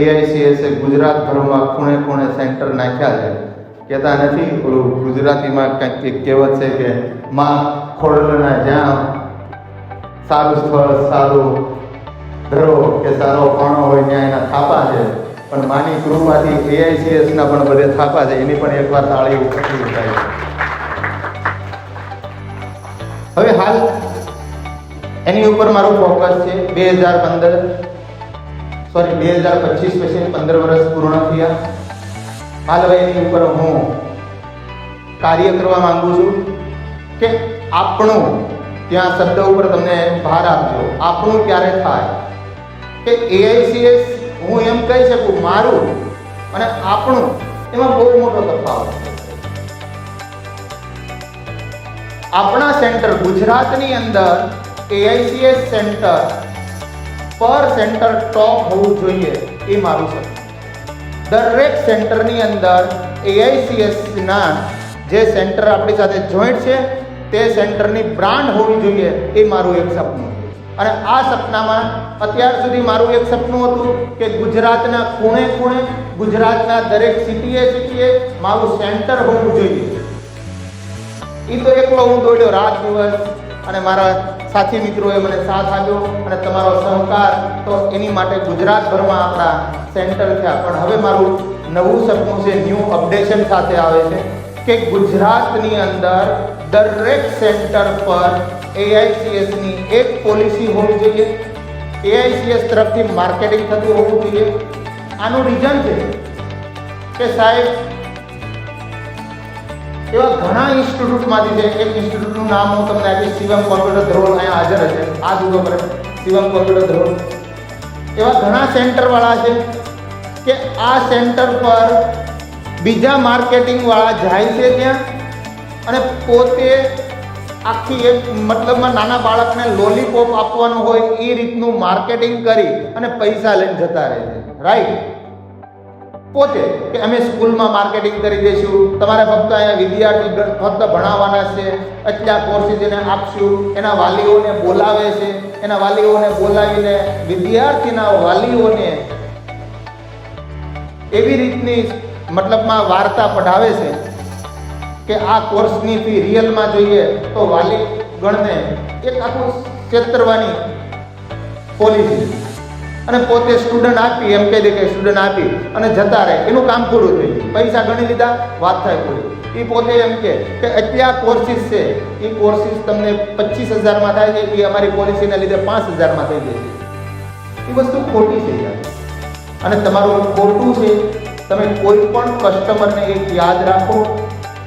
એઆઈસીએસ ગુજરાતભરમાં ખૂણે ખૂણે સેન્ટર નાખ્યા છે. કહેતા નથી ઓલું ગુજરાતીમાં કંઈક કહેવત છે કે માં ખોડલના જ્યાં સારું સ્થળ સારું ધરો કે સારો પાણો હોય ત્યાં એના થાપા છે, પણ માની કૃપાથી એઆઈસીએસના પણ બધે થાપા છે. એની પણ એકવાર તાળી ઉપરથી ઉઠાય. હવે હાલ એની ઉપર મારું ફોકસ છે 2025 પછી 15 વર્ષ પૂર્ણ થયા. હાલ હવે એની ઉપર હું કાર્ય કરવા માંગુ છું કે આપણું, ત્યાં શબ્દ ઉપર તમને ભાર આપજો, આપણું ક્યારે થાય કે એઆઈસીએસ હું એમ કહી શકું મારું અને આપણું, એમાં બહુ મોટો તફાવત છે. આપણા સેન્ટર ગુજરાતની અંદર એઆઈસીએસ સેન્ટર પર સેન્ટર ટોપ હોવું જોઈએ, એ મારું સપનું. દરેક સેન્ટરની અંદર એઆઈસીએસના જે સેન્ટર આપણી સાથે જોઈન્ટ છે તે સેન્ટરની બ્રાન્ડ હોવી જોઈએ, એ મારું એક સપનું. અને આ સપનામાં અત્યાર સુધી મારું એક સપનું હતું કે ગુજરાતના ખૂણે ખૂણે, ગુજરાતના દરેક સિટીએ મારું સેન્ટર હોવું જોઈએ. એ તો એકલો હું દોડ્યો રાત દિવસ, અને મારા સાથી મિત્રોએ મને સાથ આપ્યો અને તમારો સહકાર, તો એની માટે ગુજરાતભરમાં આપણા સેન્ટર થયા. પણ હવે મારું નવું સપનું છે, ન્યૂ અપડેશન સાથે આવે છે કે ગુજરાતની અંદર દરેક સેન્ટર પર એઆઈસીએસની એક પોલિસી હોવી જોઈએ, એઆઈસીએસ તરફથી માર્કેટિંગ થતું હોવું જોઈએ. આનું રીઝન છે કે સાહેબ એવા ઘણા ઇન્સ્ટિટ્યૂટમાંથી છે. એક ઇન્સ્ટિટ્યૂટનું નામ હું તમને આપીશ, શિવમ કોમ્પ્યુટર ધ્રોલ, અહીંયા હાજર છે આ જુદો પર શિવમ કોમ્પ્યુટર ધ્રોલ. એવા ઘણા સેન્ટરવાળા છે કે આ સેન્ટર પર બીજા માર્કેટિંગવાળા જાય છે ત્યાં, અને પોતે આખી એક મતલબમાં નાના બાળકને લોલીપોપ આપવાનું હોય એ રીતનું માર્કેટિંગ કરી અને પૈસા લઈને જતા રહે છે. રાઈટ? પોતે કે અમે સ્કૂલમાં માર્કેટિંગ કરી દઈશું, તમારે ફક્ત અહીંયા વિદ્યાર્થી ફક્ત ભણાવવાના છે, એટલા કોર્સીસ એને આપશું. એના વાલીઓને બોલાવે છે, એના વાલીઓને બોલાવીને વિદ્યાર્થીના વાલીઓને એવી રીતની મતલબમાં વાર્તા પઢાવે છે કે આ કોર્સની ફી રિયલમાં જોઈએ તો વાલી ગણને એક આખું છેતરવાની પોલિસી, અને પોતે સ્ટુડન્ટ આપી, એમ કહી દે કે સ્ટુડન્ટ આપી અને જતા રહે, એનું કામ પૂરું થઈ ગયું, પૈસા ગણી લીધા, વાત થાય પૂરી. એ પોતે એમ કે એટલા કોર્સીસ છે, એ કોર્સીસ તમને 25,000માં થાય છે, એ અમારી પોલિસીના લીધે 5,000માં થઈ જાય છે. એ વસ્તુ ખોટી છે યાર. અને તમારું ખોટું છે. તમે કોઈ પણ કસ્ટમરને એક યાદ રાખો,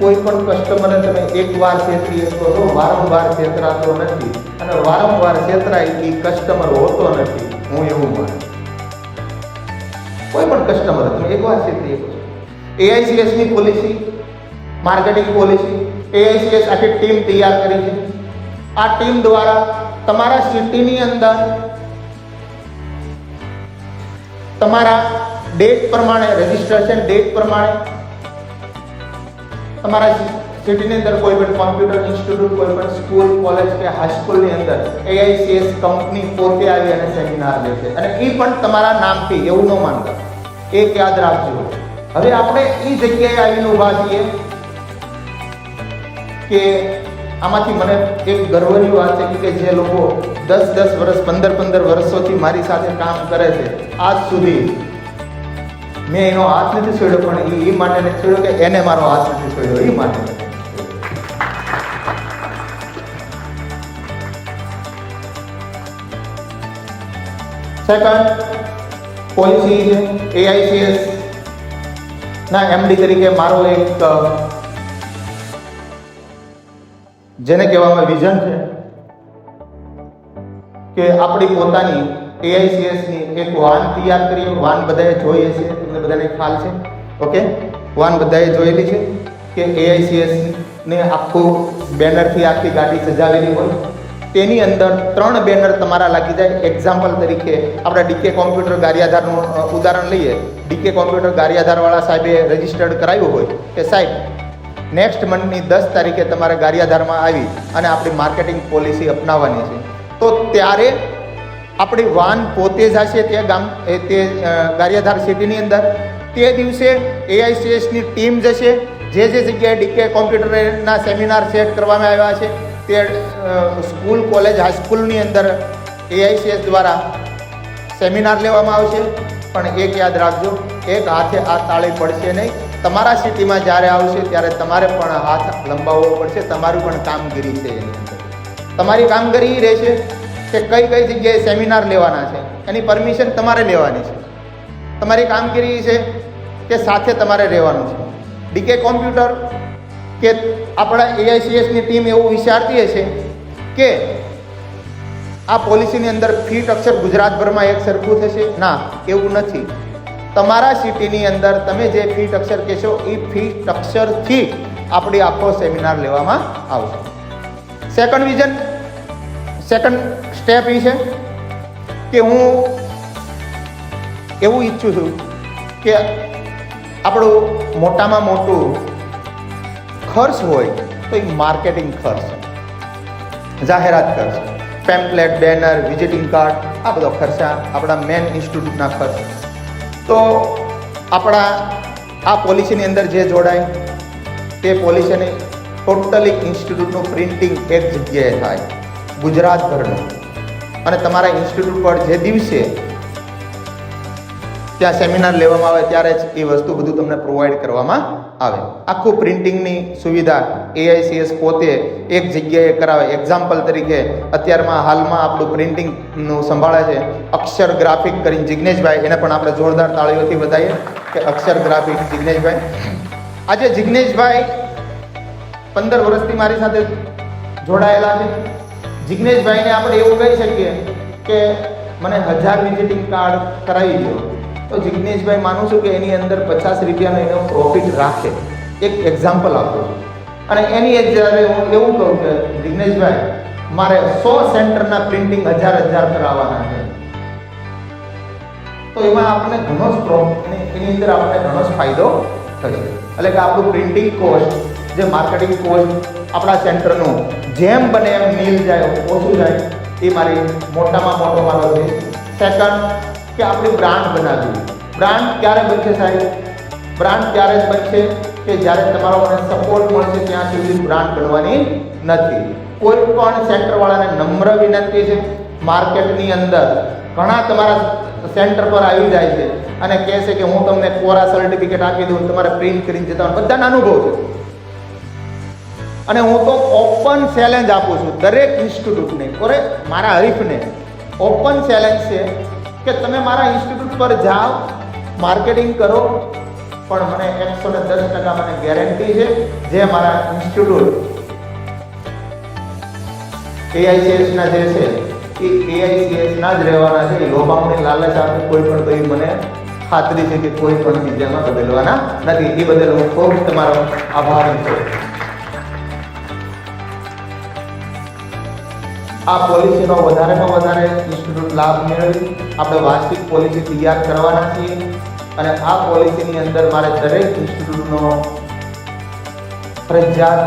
કોઈ પણ કસ્ટમરને તમે એકવાર છેતરી શકો છો, વારંવાર છેતરાતો નથી, અને વારંવાર છેતરાય એ કસ્ટમર હોતો નથી. હું એવું માનું, કોઈ પણ કસ્ટમર તમે એકવાર છેતરી શકો છો. એઆઈસીએસની પોલિસી, માર્કેટિંગ પોલિસી, એઆઈસીએસ આખી ટીમ તૈયાર કરી છે. આ ટીમ દ્વારા તમારા સિટીની અંદર તમારા ડેટ પ્રમાણે, રજિસ્ટ્રેશન ડેટ પ્રમાણે તમારા સિટીની અંદર કોઈ પણ કોમ્પ્યુટર ઇન્સ્ટિટ્યૂટ, કોઈ પણ સ્કૂલ, કોલેજ કે હાઈસ્કૂલની અંદર એઆઈસીએસ કંપની પોતે આવી અને સેમિનાર લે છે, અને એ પણ તમારા નામથી. એવું ન માનતા, એક યાદ રાખજો. હવે આપણે એ જગ્યાએ આવીને ઊભા છીએ કે આમાંથી મને એક ગર્વની વાત છે કે જે લોકો 10 વર્ષ, 15 વર્ષોથી મારી સાથે કામ કરે છે, આજ સુધી મેં એનો હાથ નથી છોડ્યો, પણ એ માટે નથી છોડ્યો કે એને મારો હાથ નથી છોડ્યો, એ માટે. સેકન્ડ પોલિસી છે એઆઈસીએસ ના એમડી તરીકે મારો એક જેને કહેવામાં વિઝન છે કે આપણી પોતાની એઆઈસીએસની એક વાન તૈયાર કરીએ. વાન બધાએ જોઈએ છે, તમને બધાને ખ્યાલ છે. ઓકે, વાન બધાએ જોયેલી છે કે એઆઈસીએસને આખું બેનરથી આખી ગાડી સજાવેલી હોય, તેની અંદર 3 બેનર તમારા લાગી જાય. એક્ઝામ્પલ તરીકે આપણે ડીકે કોમ્પ્યુટર ગારિયાધારનું ઉદાહરણ લઈએ. ડીકે કોમ્પ્યુટર ગારિયાધારવાળા સાહેબે રજિસ્ટર્ડ કરાવ્યું હોય કે સાહેબ નેક્સ્ટ મંથની 10 તારીખે તમારે ગારિયાધારમાં આવી અને આપણી માર્કેટિંગ પોલિસી અપનાવવાની છે, તો ત્યારે આપણી વાન પોતે જ હશે તે ગારિયાધાર સિટીની અંદર. તે દિવસે એઆઈસીએસની ટીમ જશે. જે જગ્યાએ ડીકે કોમ્પ્યુટરના સેમિનાર સેટ કરવામાં આવ્યા છે તે સ્કૂલ, કોલેજ, હાઈસ્કૂલની અંદર એઆઈસીએસ દ્વારા સેમિનાર લેવામાં આવશે. પણ એક યાદ રાખજો, એક હાથે આ તાળી પડશે નહીં. તમારા સિટીમાં જ્યારે આવશે ત્યારે તમારે પણ હાથ લંબાવવો પડશે. તમારું પણ કામગીરી છે એની અંદર. તમારી કામગીરી રહેશે કે કઈ કઈ જગ્યાએ સેમિનાર લેવાના છે, એની પરમિશન તમારે લેવાની છે. તમારી કામગીરી છે કે સાથે તમારે રહેવાનું છે. ડીકે કોમ્પ્યુટર કે આપણા એઆઈસીએસની ટીમ એવું વિચારતી હશે કે આ પોલિસીની અંદર ફી સ્ટ્રક્ચર ગુજરાતભરમાં એક સરખું થશે. ના, એવું નથી. તમારા સિટીની અંદર તમે જે ફી સ્ટ્રક્ચર કહેશો એ ફી સ્ટ્રક્ચરથી આપણી આખો સેમિનાર લેવામાં આવશે. સેકન્ડ સ્ટેપ એ છે કે હું એવું ઈચ્છું છું કે આપણું મોટામાં મોટું ખર્ચ હોય તો એ માર્કેટિંગ ખર્ચ, જાહેરાત ખર્ચ, પેમ્પલેટ, બેનર, વિઝિટિંગ કાર્ડ, આ બધો ખર્ચા આપણા મેન ઇન્સ્ટિટ્યૂટના ખર્ચ. તો આપણા આ પોલિસીની અંદર જે જોડાય તે પોલિસીની ટોટલી ઇન્સ્ટિટ્યૂટનું પ્રિન્ટિંગ એક જગ્યાએ થાય ગુજરાતભરનું. અને તમારા ઇન્સ્ટિટ્યૂટ પર જે દિવસે ત્યાં સેમિનાર લેવામાં આવે ત્યારે જ એ વસ્તુ બધું તમને પ્રોવાઈડ કરવામાં આવે. આખું પ્રિન્ટિંગની સુવિધા એઆઈસીએસ પોતે એક જગ્યાએ કરાવે. એક્ઝામ્પલ તરીકે અત્યારમાં હાલમાં આપણું પ્રિન્ટિંગનું સંભાળે છે અક્ષર ગ્રાફિક કરીને જિગ્નેશભાઈ. એને પણ આપણે જોરદાર તાળીઓથી બતાવીએ કે અક્ષર ગ્રાફિક જિગ્નેશભાઈ. આજે જિગ્નેશભાઈ 15 વર્ષથી મારી સાથે જોડાયેલા છે. જિગ્નેશભાઈને આપણે એવું કહી શકીએ કે મને 1000 વિઝિટિંગ કાર્ડ કરાવી દો તો જિગ્નેશભાઈ માનું છું કે એની અંદર 50 રૂપિયાનો એનો પ્રોફિટ રાખે. એક એક્ઝામ્પલ આપું છું. અને એની જ્યારે હું એવું કહું કે જિગ્નેશભાઈ મારે 100 સેન્ટરના પ્રિન્ટિંગ 1000 કરાવવાના છે તો એમાં આપણને ઘણો જ પ્રોફિટ, એની અંદર આપણને ઘણો જ ફાયદો થશે. એટલે કે આપણું પ્રિન્ટિંગ કોસ્ટ, જે માર્કેટિંગ કોસ્ટ આપણા સેન્ટરનું જેમ બને એમ નીલ જાય, ઓછું જાય, એ મારી મોટામાં મોટો મારો છે. સેકન્ડ કે આપણી બ્રાન્ડ બનાવવી. બ્રાન્ડ ક્યારે બનશે સાહેબ? બ્રાન્ડ ત્યારે જ બનશે કે જ્યારે તમારો મને સપોર્ટ મળશે, ત્યાં સુધી બ્રાન્ડ બનવાની નથી. કોઈ પણ સેન્ટરવાળાને નમ્ર વિનંતી છે, માર્કેટની અંદર ઘણા તમારા સેન્ટર પર આવી જાય છે અને કહે છે કે હું તમને કોરા સર્ટિફિકેટ આપી દઉં, તમારે પ્રિન્ટ કરીને જતા હોય. બધાનો અનુભવ છે. અને હું તો ઓપન ચેલેન્જ આપું છું દરેક ઇન્સ્ટિટ્યૂટને, મારા હરીફને ઓપન ચેલેન્જ છે કે તમે મારા ઇન્સ્ટિટ્યૂટ પર જાઓ, માર્કેટિંગ કરો, પણ મને 110% મને ગેરંટી છે જે મારા ઇન્સ્ટિટ્યૂટ એઆઈસીએસના જે છે એ એઆઈસીએસના જ રહેવાના છે. એ લોભામણી લાલચ આપે કોઈ પણ કઈ મને ખાતરી છે કે કોઈ પણ બીજામાં બદલવાના નથી. એ બદલ હું ખૂબ તમારો આભારી છું. આ પોલિસીનો વધારેમાં વધારે ઇન્સ્ટિટ્યૂટ લાભ મેળવી આપણે વાર્ષિક પોલિસી તૈયાર કરવાના છીએ. અને આ પોલિસીની અંદર મારે દરેક ઇન્સ્ટિટ્યૂટનો ફરજિયાત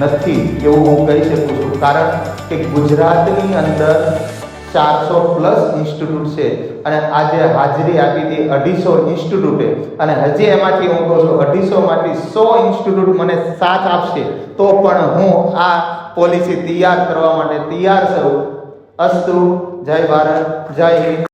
નથી એવું હું કહી શકું છું. કારણ કે ગુજરાતની અંદર 400+ ઇન્સ્ટિટ્યૂટ છે અને આજે હાજરી આપી હતી 250 ઇન્સ્ટિટ્યૂટે. અને હજી એમાંથી હું કહું છું 250માંથી 100 ઇન્સ્ટિટ્યૂટ મને સાથ આપશે તો પણ હું આ પોલિસી તૈયાર કરવા માટે તૈયાર છું. અસ્તુ. જય ભારત, જય હિન્દ.